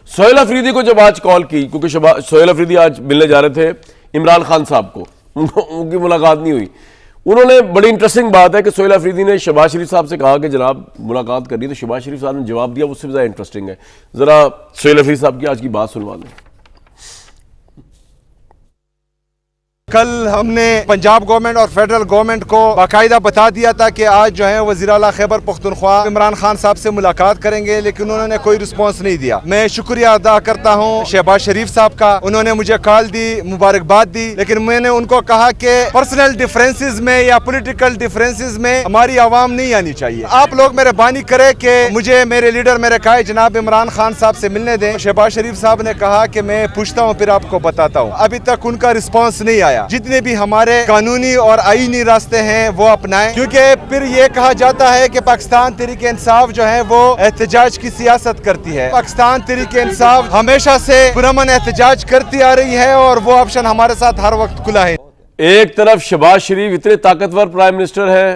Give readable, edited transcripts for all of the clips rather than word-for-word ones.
سہیل افریدی کو جب آج کال کی، کیونکہ سہیل افریدی آج ملنے جا رہے تھے عمران خان صاحب کو، ان کی ملاقات نہیں ہوئی. انہوں نے بڑی انٹرسٹنگ بات ہے کہ سہیل افریدی نے شہباز شریف صاحب سے کہا کہ جناب ملاقات کرنی، تو شہباز شریف صاحب نے جواب دیا، وہ سے زیادہ انٹرسٹنگ ہے. ذرا سہیل افریدی صاحب کی آج کی بات سنوا دیں. کل ہم نے پنجاب گورنمنٹ اور فیڈرل گورنمنٹ کو باقاعدہ بتا دیا تھا کہ آج جو ہے وزیر اعلیٰ خیبر پختونخوا عمران خان صاحب سے ملاقات کریں گے، لیکن انہوں نے کوئی رسپانس نہیں دیا. میں شکریہ ادا کرتا ہوں شہباز شریف صاحب کا، انہوں نے مجھے کال دی، مبارکباد دی، لیکن میں نے ان کو کہا کہ پرسنل ڈیفرنسز میں یا پولیٹیکل ڈیفرنسز میں ہماری عوام نہیں آنی چاہیے. آپ لوگ مہربانی کرے کہ مجھے میرے لیڈر میرے قائد جناب عمران خان صاحب سے ملنے دیں. شہباز شریف صاحب نے کہا کہ میں پوچھتا ہوں پھر آپ کو بتاتا ہوں. ابھی تک ان کا رسپانس نہیں آیا. جتنے بھی ہمارے قانونی اور آئینی راستے ہیں وہ اپنائیں، کیونکہ پھر یہ کہا جاتا ہے کہ پاکستان تحریک انصاف جو ہے وہ احتجاج کی سیاست کرتی ہے. پاکستان تحریک انصاف ہمیشہ سے پرامن احتجاج کرتی آ رہی ہے اور وہ آپشن ہمارے ساتھ ہر وقت کھلا ہے. ایک طرف شہباز شریف اتنے طاقتور پرائم منسٹر ہیں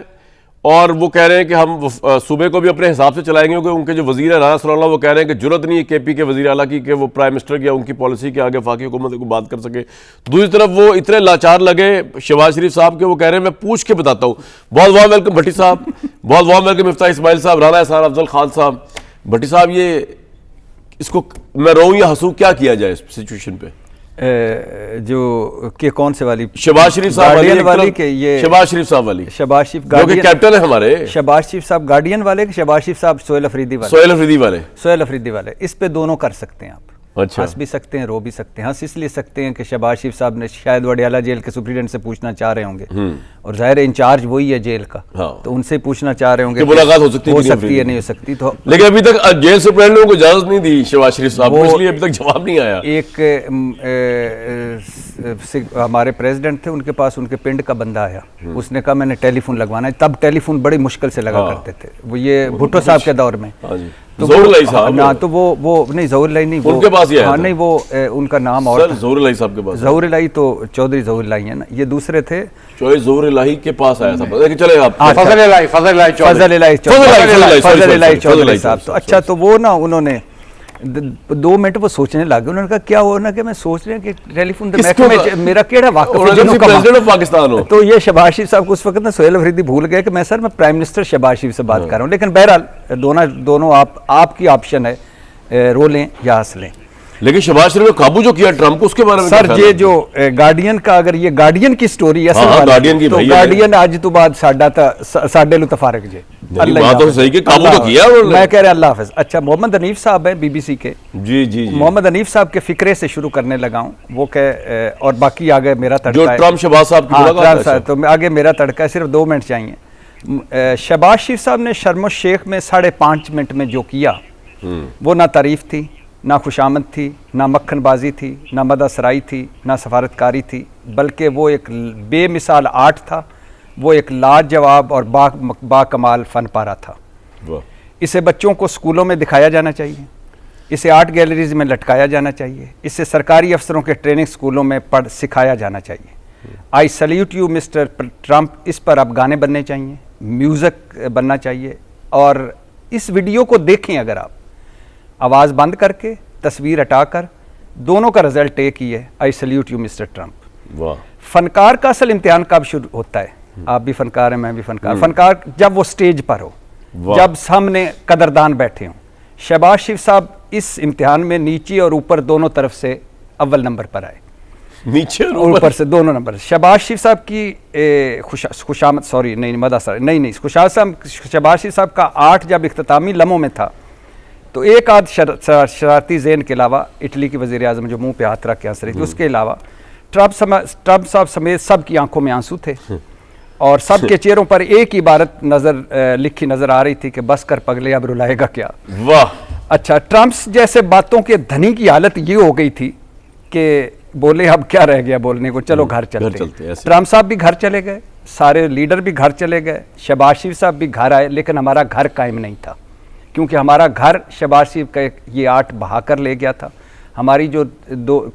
اور وہ کہہ رہے ہیں کہ ہم صوبے کو بھی اپنے حساب سے چلائیں گے، کیونکہ ان کے جو وزیر ہیں رانا صلی اللہ، وہ کہہ رہے ہیں کہ جرت نہیں ہے کے پی کے وزیر اعلیٰ کی کہ وہ پرائم منسٹر کی یا ان کی پالیسی کے آگے وفاقی حکومت کو بات کر سکے. دوسری طرف وہ اتنے لاچار لگے شہباز شریف صاحب کے، وہ کہہ رہے ہیں میں پوچھ کے بتاتا ہوں. بہت بہت ویلکم بھٹی صاحب، بہت بہت ویلکم مفتاح اسماعیل صاحب، رانا احسان افضل خان صاحب. بھٹی صاحب، یہ اس کو میں روؤں یا ہنسوں، کیا کیا جائے اس سچویشن پہ؟ جو کہ کون سے والی؟ شہباز شریف صاحب والی کہ یہ شہباز شریف صاحب والی، شہباز شریف جو کہ کیپٹن ہے ہمارے. شہباز شریف صاحب گارڈین والے کہ شہباز شریف صاحب سہیل افریدی والے؟ سہیل افریدی والے. سہیل افریدی والے. اس پہ دونوں کر سکتے ہیں آپ، اچھا، ہنس بھی سکتے ہیں، رو بھی سکتے ہیں. ہنس اس لیے سکتے ہیں کہ شہباز شریف صاحب نے شاید وڈیالہ جیل کے سپرنٹینڈنٹ سے پوچھنا چاہ رہے ہوں گے، اور ظاہر ہے انچارج وہی ہے جیل کا، تو ان سے پوچھنا چاہ رہے ہوں گے ملاقات ہو سکتی ہے نہیں ہو سکتی. تو لیکن ابھی تک جیل سپرنٹینڈنٹ کو اجازت نہیں دی شہباز شریف صاحب کو، اس لیے ابھی تک جواب نہیں آیا. ایک ہمارے پریزیڈنٹ تھے، ان کے پاس ان کے پنڈ کا بندہ آیا، اس نے کہا میں نے ٹیلی فون لگوانا ہے. تب ٹیلی فون بڑی مشکل سے لگا کرتے تھے، وہ یہ بھٹو صاحب کے دور میں. ظہور الہی صاحب نہ تو وہ نہیں، ظہور الہی نہیں، ان کے پاس ہی آیا ہاں نہیں، وہ ان کا نام اور ظہور الہی صاحب کے پاس. ظہور الہی تو چودھری ظہور الہی ہیں نا، یہ دوسرے تھے. ظہور الہی کے پاس آیا تھا، لیکن چلے آپ فضل الہی چودھری صاحب. تو اچھا، تو وہ نا انہوں نے 2 منٹ وہ سوچنے لگے. انہوں نے کہا کیا ہو نا کہ میں سوچ رہے ہیں کہ ٹیلی فون میرا کیڑا واقف ہے پاکستان ہو. تو یہ شہباز شریف صاحب کو اس وقت نا سہیل افریدی بھول گئے کہ میں سر میں پرائم منسٹر شہباز شریف سے بات کر رہا ہوں. لیکن بہرحال دونوں آپ کی آپشن ہے، رو لیں یا ہنس لیں. لیکن شہباز شریف نے قابو جو کیا ٹرمپ کو، اس کے بارے میں سر یہ جو گارڈین کا، اگر یہ گارڈین کی سٹوری ہے، تو گارڈین آج تو بعد ساڈے لو تفارق جے بات تو صحیح کہ قابو تو کیا میں کہہ رہا اللہ حافظ. اچھا، محمد حنیف صاحب ہیں بی بی سی کے. جی محمد حنیف صاحب کے فکرے سے شروع کرنے لگا ہوں. وہ کہ اور باقی آگے میرا تڑکا ہے، جو ٹرمپ شہباز صاحب کی ملاقات ہے، تو آگے میرا تڑکا ہے. صرف 2 منٹ چاہیے. شہباز شریف صاحب نے شرم الشیخ میں 5.5 منٹ میں جو کیا، وہ نہ تعریف تھی، نہ خوشامد تھی، نہ مکھن بازی تھی، نہ مدح سرائی تھی، نہ سفارتکاری تھی، بلکہ وہ ایک بے مثال آرٹ تھا. وہ ایک لاجواب اور با کمال فن پارا تھا. اسے بچوں کو اسکولوں میں دکھایا جانا چاہیے، اسے آرٹ گیلریز میں لٹکایا جانا چاہیے، اسے سرکاری افسروں کے ٹریننگ اسکولوں میں سکھایا جانا چاہیے. آئی سلیوٹ یو مسٹر ٹرمپ. اس پر اب گانے بننے چاہیے، میوزک بننا چاہیے. اور اس ویڈیو کو دیکھیں، اگر آپ آواز بند کر کے تصویر ہٹا کر، دونوں کا رزلٹ ایک ہی ہے، آئی سلیوٹ یو مسٹر ٹرمپ. فنکار کا اصل امتحان کب شروع ہوتا ہے؟ آپ بھی فنکار ہیں، میں بھی فنکار. فنکار جب وہ سٹیج پر ہو، جب سامنے قدردان بیٹھے ہوں. شہباز شریف صاحب اس امتحان میں نیچے اور اوپر دونوں طرف سے اول نمبر پر آئے، نیچے اور اوپر سے دونوں نمبر. شہباز شریف صاحب کی خوشامد سوری نہیں مدح سرائی نہیں شہباز شریف صاحب کا 8 جب اختتامی لمحوں میں تھا، تو ایک آدھ شرارتی ذہن کے علاوہ، اٹلی کی وزیر اعظم جو منہ پہ ہاتھ رکھ کے ہنس رہی تھی، اس کے علاوہ ٹرمپ صاحب سمیت سب کی آنکھوں میں آنسو تھے، اور سب کے چہروں پر ایک ہی عبارت لکھی نظر آ رہی تھی کہ بس کر پگلے، اب رلائے گا کیا. واہ. اچھا، ٹرمپ جیسے باتوں کے دھنی کی حالت یہ ہو گئی تھی کہ بولے اب کیا رہ گیا بولنے کو، چلو گھر چلتے. ٹرمپ صاحب بھی گھر چلے گئے، سارے لیڈر بھی گھر چلے گئے، شہباز شریف صاحب بھی گھر آئے. لیکن ہمارا گھر قائم نہیں تھا، کیونکہ ہمارا گھر شہباز شریف کا یہ آرٹ بہا کر لے گیا تھا. ہماری جو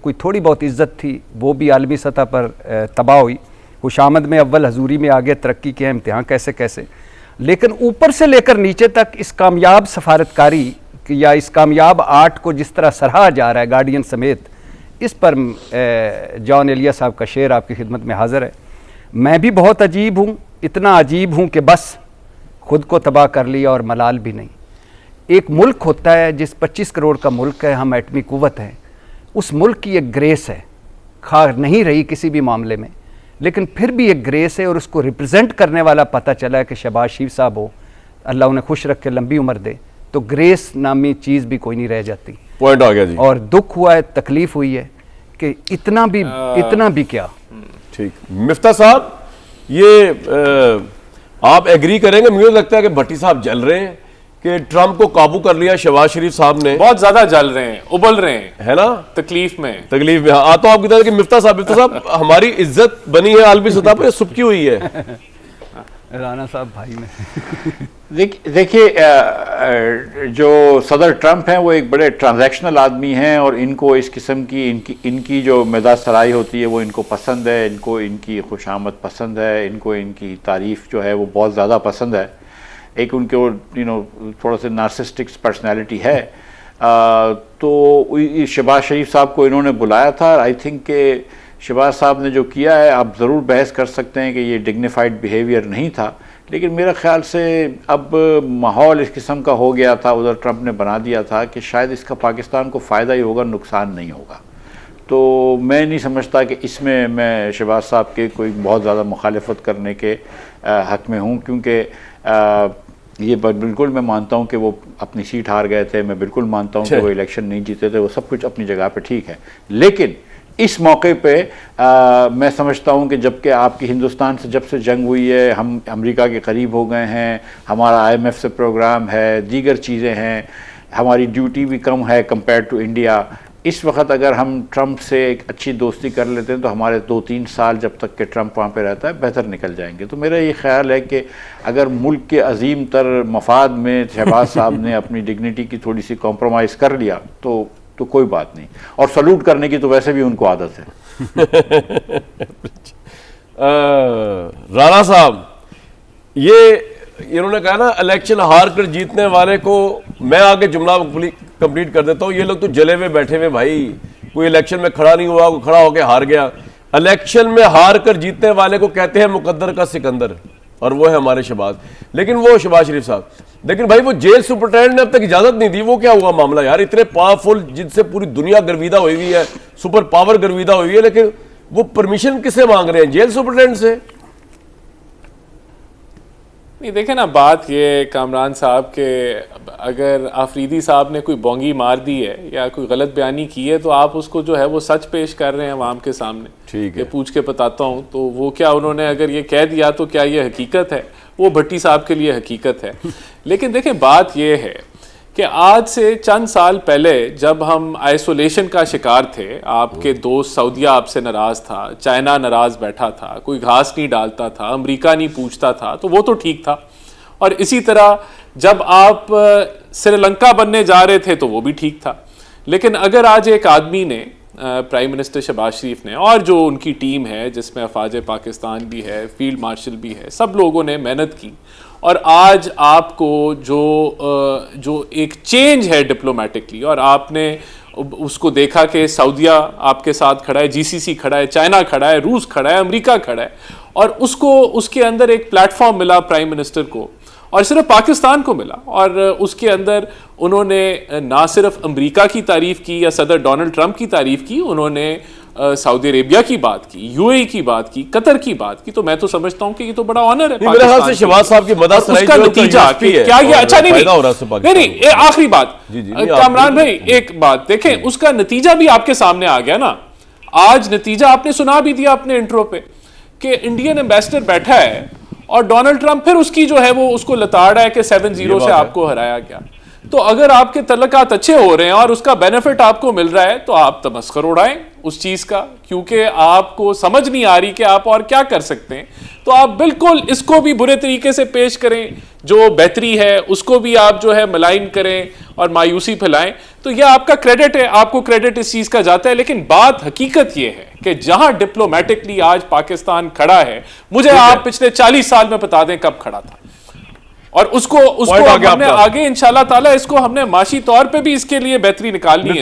کوئی تھوڑی بہت عزت تھی وہ بھی عالمی سطح پر تباہ ہوئی. خوشامد میں اول، حضوری میں آگے، ترقی کے امتحان کیسے. لیکن اوپر سے لے کر نیچے تک اس کامیاب سفارتکاری یا اس کامیاب آرٹ کو جس طرح سراہا جا رہا ہے گارڈین سمیت، اس پر جان ایلیا صاحب کا شعر آپ کی خدمت میں حاضر ہے. میں بھی بہت عجیب ہوں، اتنا عجیب ہوں کہ بس خود کو تباہ کر لیا اور ملال بھی نہیں. ایک ملک ہوتا ہے جس 25 کروڑ کا ملک ہے، ہم ایٹمی قوت ہیں، اس ملک کی ایک گریس ہے، خواہ نہیں رہی کسی بھی معاملے میں، لیکن پھر بھی ایک گریس ہے، اور اس کو ریپرزینٹ کرنے والا پتہ چلا ہے کہ شہباز شریف صاحب ہو، اللہ انہیں خوش رکھ کے لمبی عمر دے، تو گریس نامی چیز بھی کوئی نہیں رہ جاتی. پوائنٹ آ گیا جی. اور دکھ ہوا ہے، تکلیف ہوئی ہے کہ اتنا بھی کیا. ٹھیک. مفتاح صاحب، یہ آپ ایگری کریں گے؟ مجھے لگتا ہے کہ بھٹی صاحب جل رہے ہیں کہ ٹرمپ کو قابو کر لیا شہباز شریف صاحب نے. بہت زیادہ جل رہے ہیں، ابل رہے ہیں، ہے نا، تکلیف میں. آتا ہوں آپ کی طرح کہ مفتاح صاحب ہماری عزت بنی ہے عالمی سطح پہ، سبکی ہوئی ہے. رانا صاحب بھائی میں دیکھیے جو صدر ٹرمپ ہیں وہ ایک بڑے ٹرانزیکشنل آدمی ہیں، اور ان کو اس قسم کی ان کی جو مزاج سرائی ہوتی ہے وہ ان کو پسند ہے، ان کو ان کی خوش آمد پسند ہے، ان کو ان کی تعریف جو ہے وہ بہت زیادہ پسند ہے. ایک ان کے تھوڑا سا نارسسٹک پرسنالٹی ہے. تو شہباز شریف صاحب کو انہوں نے بلایا تھا. آئی تھنک کہ شہباز صاحب نے جو کیا ہے، آپ ضرور بحث کر سکتے ہیں کہ یہ ڈگنیفائڈ بیہیویئر نہیں تھا، لیکن میرا خیال سے اب ماحول اس قسم کا ہو گیا تھا، ادھر ٹرمپ نے بنا دیا تھا کہ شاید اس کا پاکستان کو فائدہ ہی ہوگا، نقصان نہیں ہوگا. تو میں نہیں سمجھتا کہ اس میں شہباز صاحب کے کوئی بہت زیادہ مخالفت کرنے کے حق میں ہوں، کیونکہ یہ بالکل میں مانتا ہوں کہ وہ اپنی سیٹ ہار گئے تھے، میں بالکل مانتا ہوں کہ وہ الیکشن نہیں جیتے تھے، وہ سب کچھ اپنی جگہ پہ ٹھیک ہے. لیکن اس موقع پہ میں سمجھتا ہوں کہ جب کہ آپ کی ہندوستان سے جب سے جنگ ہوئی ہے، ہم امریکہ کے قریب ہو گئے ہیں، ہمارا IMF سے پروگرام ہے، دیگر چیزیں ہیں، ہماری ڈیوٹی بھی کم ہے کمپیئر ٹو انڈیا. اس وقت اگر ہم ٹرمپ سے ایک اچھی دوستی کر لیتے ہیں تو ہمارے 2-3 سال جب تک کہ ٹرمپ وہاں پہ رہتا ہے بہتر نکل جائیں گے. تو میرا یہ خیال ہے کہ اگر ملک کے عظیم تر مفاد میں شہباز صاحب نے اپنی ڈگنیٹی کی تھوڑی سی کمپرومائز کر لیا تو کوئی بات نہیں، اور سلوٹ کرنے کی تو ویسے بھی ان کو عادت ہے. رانا صاحب، یہ انہوں نے کہا نا الیکشن ہار کر جیتنے والے کو، میں آگے جملہ کمپلیٹ کر دیتا ہوں، یہ لوگ تو جلے ہوئے بیٹھے ہوئے بھائی، کوئی الیکشن میں کھڑا نہیں ہوا، کوئی کھڑا ہو کے ہار گیا. الیکشن میں ہار کر جیتنے والے کو کہتے ہیں مقدر کا سکندر، اور وہ ہے ہمارے شہباز. لیکن وہ شہباز شریف صاحب، لیکن بھائی وہ جیل سپرنٹینڈنٹ نے اب تک اجازت نہیں دی، وہ کیا ہوا معاملہ یار؟ اتنے پاورفل جن سے پوری دنیا گرویدہ ہوئی ہوئی ہے، سپر پاور گرویدہ ہوئی ہوئی ہے، لیکن وہ پرمیشن کس سے مانگ رہے ہیں؟ جیل سپرنٹینڈنٹ سے. نہیں دیکھیں نا، بات یہ کامران صاحب کہ اگر آفریدی صاحب نے کوئی بونگی مار دی ہے یا کوئی غلط بیانی کی ہے تو آپ اس کو جو ہے وہ سچ پیش کر رہے ہیں عوام کے سامنے. ٹھیک ہے، یہ پوچھ کے بتاتا ہوں تو وہ کیا انہوں نے اگر یہ کہہ دیا تو کیا یہ حقیقت ہے؟ وہ بھٹی صاحب کے لیے حقیقت ہے. لیکن دیکھیں بات یہ ہے کہ آج سے چند سال پہلے جب ہم آئسولیشن کا شکار تھے، آپ کے دوست سعودیہ آپ سے ناراض تھا، چائنا ناراض بیٹھا تھا، کوئی گھاس نہیں ڈالتا تھا، امریکہ نہیں پوچھتا تھا، تو وہ تو ٹھیک تھا. اور اسی طرح جب آپ سری لنکا بننے جا رہے تھے تو وہ بھی ٹھیک تھا. لیکن اگر آج ایک آدمی نے، پرائم منسٹر شہباز شریف نے، اور جو ان کی ٹیم ہے جس میں افواج پاکستان بھی ہے، فیلڈ مارشل بھی ہے، سب لوگوں نے محنت کی، اور آج آپ کو جو ایک چینج ہے ڈپلومیٹکلی، اور آپ نے اس کو دیکھا کہ سعودیہ آپ کے ساتھ کھڑا ہے، GCC کھڑا ہے، چائنا کھڑا ہے، روس کھڑا ہے، امریکہ کھڑا ہے، اور اس کے اندر ایک پلیٹ فارم ملا پرائم منسٹر کو، اور صرف پاکستان کو ملا. اور اس کے اندر انہوں نے نہ صرف امریکہ کی تعریف کی یا صدر ڈونلڈ ٹرمپ کی تعریف کی، انہوں نے سعودی عربیہ کی بات کی، UAE کی بات کی، قطر کی بات کی. تو میں تو سمجھتا ہوں کہ یہ تو بڑا آنر ہے میرے خیال سے شہباز صاحب کی مدد اس کا نتیجہ کیا یہ اچھا نہیں. آخری بات کامران بھائی، ایک بات دیکھیں، اس کا نتیجہ بھی آپ کے سامنے آ گیا نا. آج نتیجہ آپ نے سنا بھی دیا اپنے انٹرو پہ کہ انڈین ایمبیسڈر بیٹھا ہے اور ڈونلڈ ٹرمپ پھر اس کی جو ہے وہ اس کو لتاڑ ہے کہ 7-0 سے آپ کو ہرایا گیا. تو اگر آپ کے تعلقات اچھے ہو رہے ہیں اور اس کا بینیفٹ آپ کو مل رہا ہے تو آپ تمسخر اڑائیں اس چیز کا، کیونکہ آپ کو سمجھ نہیں آ رہی کہ آپ اور کیا کر سکتے ہیں. تو آپ بالکل اس کو بھی برے طریقے سے پیش کریں، جو بہتری ہے اس کو بھی آپ جو ہے ملائن کریں اور مایوسی پھیلائیں. تو یہ آپ کا کریڈٹ ہے، آپ کو کریڈٹ اس چیز کا جاتا ہے. لیکن بات حقیقت یہ ہے کہ جہاں ڈپلومیٹکلی آج پاکستان کھڑا ہے، مجھے آپ پچھلے 40 سال میں بتا دیں کب کھڑا تھا. اور اس کو Point آ گیا ہم نے آپ کا۔ آگے انشاءاللہ تعالیٰ اس کو ہم نے معاشی طور پہ بھی اس کے لیے بہتری نکالنی ہے.